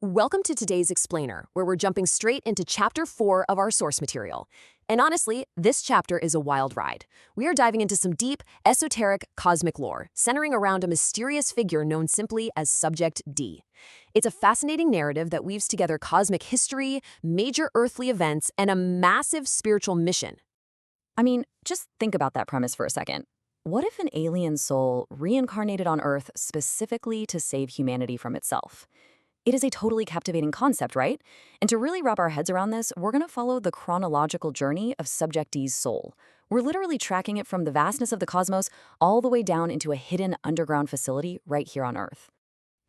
Welcome to today's Explainer, where we're jumping straight into Chapter 4 of our source material. And honestly, this chapter is a wild ride. We are diving into some deep, esoteric, cosmic lore, centering around a mysterious figure known simply as Subject D. It's a fascinating narrative that weaves together cosmic history, major earthly events, and a massive spiritual mission. I mean, just think about that premise for a second. What if an alien soul reincarnated on Earth specifically to save humanity from itself? It is a totally captivating concept, right? And to really wrap our heads around this, we're going to follow the chronological journey of Subject D's soul. We're literally tracking it from the vastness of the cosmos all the way down into a hidden underground facility right here on Earth.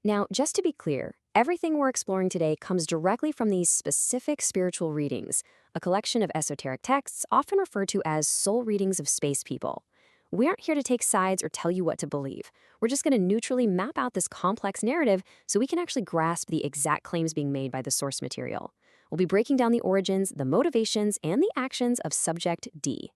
Now, just to be clear, everything we're exploring today comes directly from these specific spiritual readings, a collection of esoteric texts often referred to as soul readings of space people. We aren't here to take sides or tell you what to believe. We're just going to neutrally map out this complex narrative so we can actually grasp the exact claims being made by the source material. We'll be breaking down the origins, the motivations, and the actions of Subject D.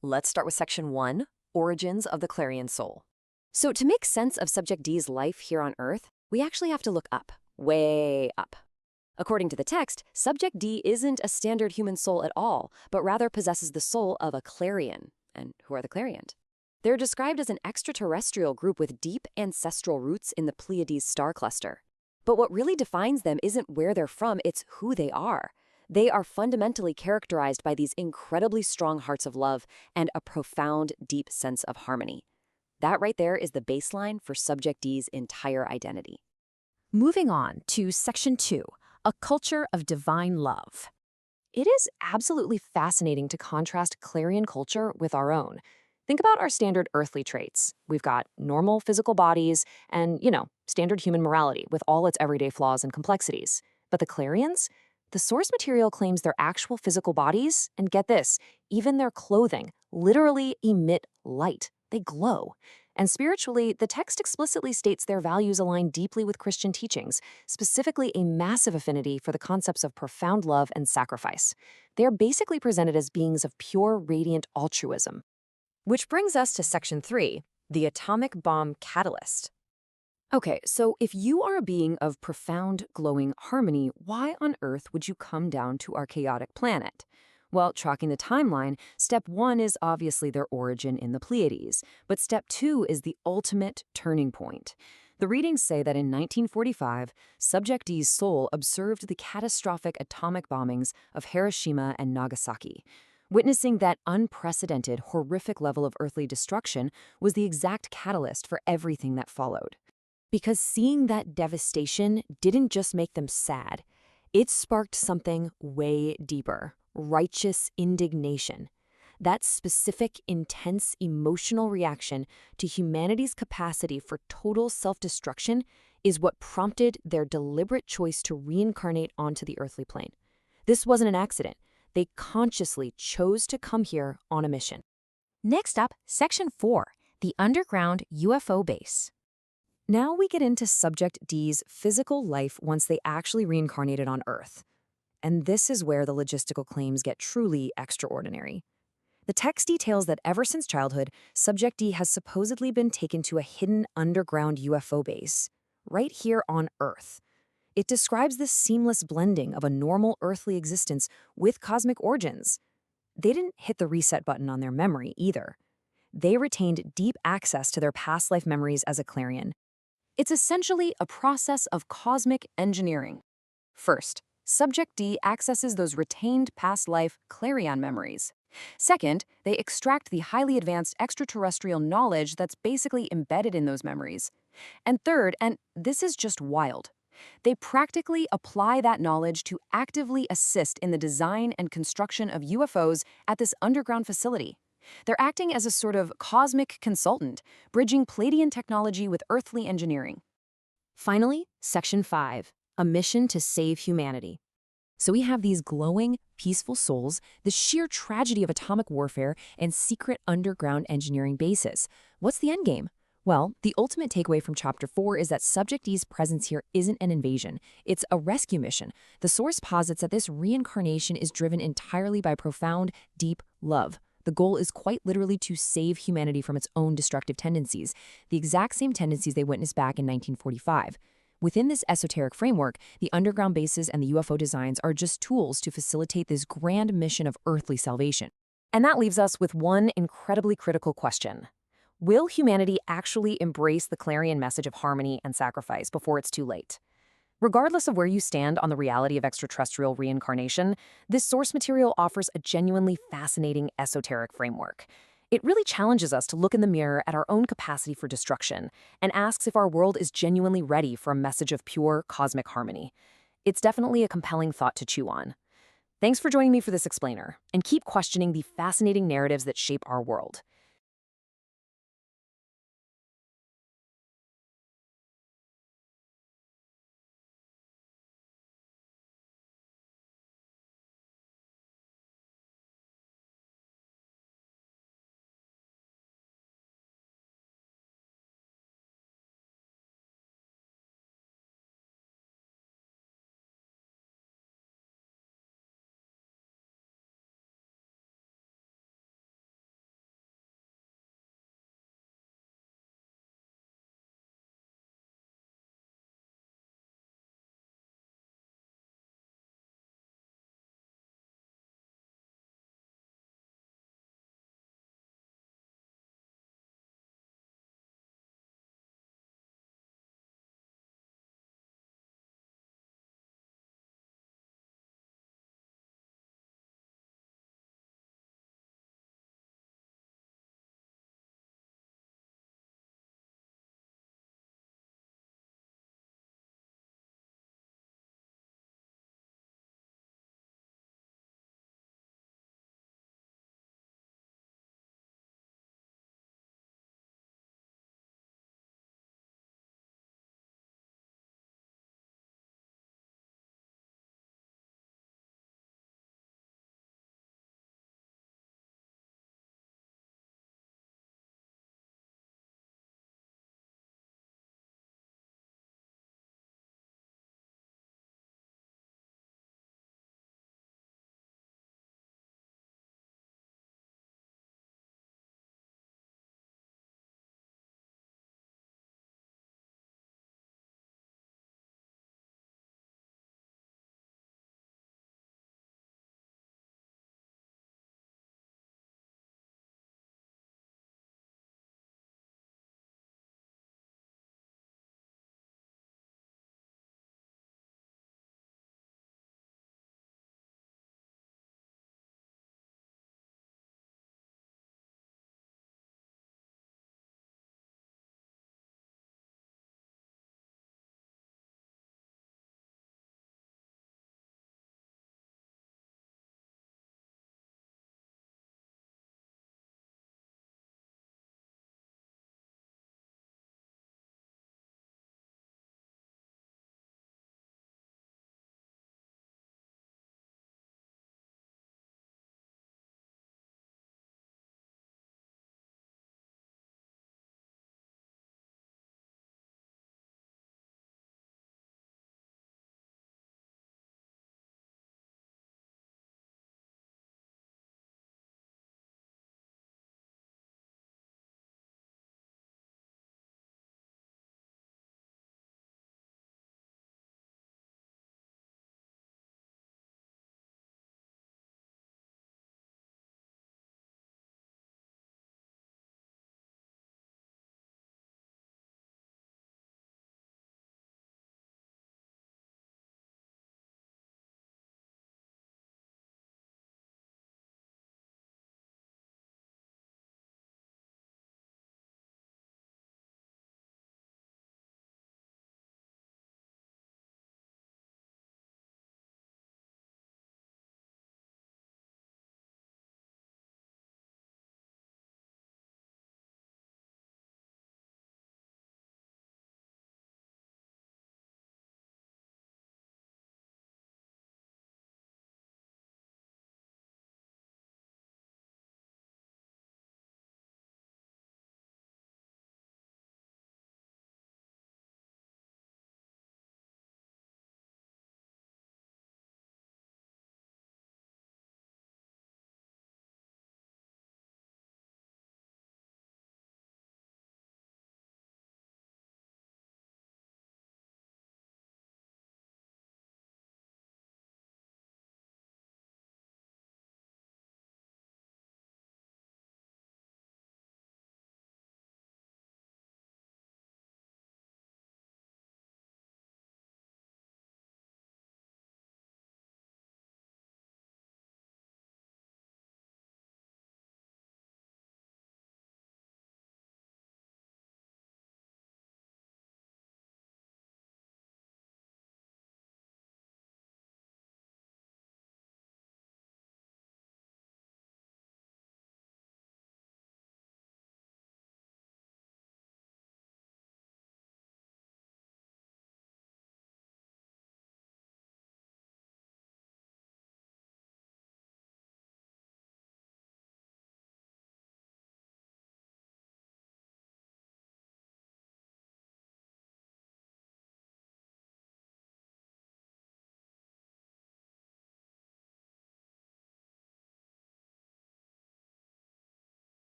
Let's start with Section 1, Origins of the Clarion Soul. So to make sense of Subject D's life here on Earth, we actually have to look up, way up. According to the text, Subject D isn't a standard human soul at all, but rather possesses the soul of a Clarion. And who are the Clarions? They're described as an extraterrestrial group with deep ancestral roots in the Pleiades star cluster. But what really defines them isn't where they're from, it's who they are. They are fundamentally characterized by these incredibly strong hearts of love and a profound, deep sense of harmony. That right there is the baseline for Subject D's entire identity. Moving on to Section 2, a culture of divine love. It is absolutely fascinating to contrast Clarion culture with our own. Think about our standard earthly traits. We've got normal physical bodies and, standard human morality with all its everyday flaws and complexities. But the Clarions? The source material claims their actual physical bodies, and get this, even their clothing, literally emit light. They glow. And spiritually, the text explicitly states their values align deeply with Christian teachings, specifically a massive affinity for the concepts of profound love and sacrifice. They are basically presented as beings of pure, radiant altruism. Which brings us to Section 3, the atomic bomb catalyst. Okay, so if you are a being of profound, glowing harmony, why on earth would you come down to our chaotic planet? Well, tracking the timeline, step 1 is obviously their origin in the Pleiades, but step 2 is the ultimate turning point. The readings say that in 1945, Subject D's soul observed the catastrophic atomic bombings of Hiroshima and Nagasaki. Witnessing that unprecedented, horrific level of earthly destruction was the exact catalyst for everything that followed. Because seeing that devastation didn't just make them sad, it sparked something way deeper: righteous indignation. That specific, intense emotional reaction to humanity's capacity for total self-destruction is what prompted their deliberate choice to reincarnate onto the earthly plane. This wasn't an accident. They consciously chose to come here on a mission. Next up, Section 4, the underground UFO base. Now we get into Subject D's physical life once they actually reincarnated on Earth. And this is where the logistical claims get truly extraordinary. The text details that ever since childhood, Subject D has supposedly been taken to a hidden underground UFO base, right here on Earth. It describes this seamless blending of a normal earthly existence with cosmic origins. They didn't hit the reset button on their memory either. They retained deep access to their past life memories as a Clarion. It's essentially a process of cosmic engineering. First, Subject D accesses those retained past life Clarion memories. Second, they extract the highly advanced extraterrestrial knowledge that's basically embedded in those memories. And third, and this is just wild, they practically apply that knowledge to actively assist in the design and construction of UFOs at this underground facility. They're acting as a sort of cosmic consultant, bridging Pleiadian technology with earthly engineering. Finally, Section 5, a mission to save humanity. So we have these glowing, peaceful souls, the sheer tragedy of atomic warfare, and secret underground engineering bases. What's the endgame? Well, the ultimate takeaway from Chapter 4 is that Subject D's presence here isn't an invasion. It's a rescue mission. The source posits that this reincarnation is driven entirely by profound, deep love. The goal is quite literally to save humanity from its own destructive tendencies, the exact same tendencies they witnessed back in 1945. Within this esoteric framework, the underground bases and the UFO designs are just tools to facilitate this grand mission of earthly salvation. And that leaves us with one incredibly critical question. Will humanity actually embrace the Clarion message of harmony and sacrifice before it's too late? Regardless of where you stand on the reality of extraterrestrial reincarnation, this source material offers a genuinely fascinating esoteric framework. It really challenges us to look in the mirror at our own capacity for destruction and asks if our world is genuinely ready for a message of pure cosmic harmony. It's definitely a compelling thought to chew on. Thanks for joining me for this explainer, and keep questioning the fascinating narratives that shape our world.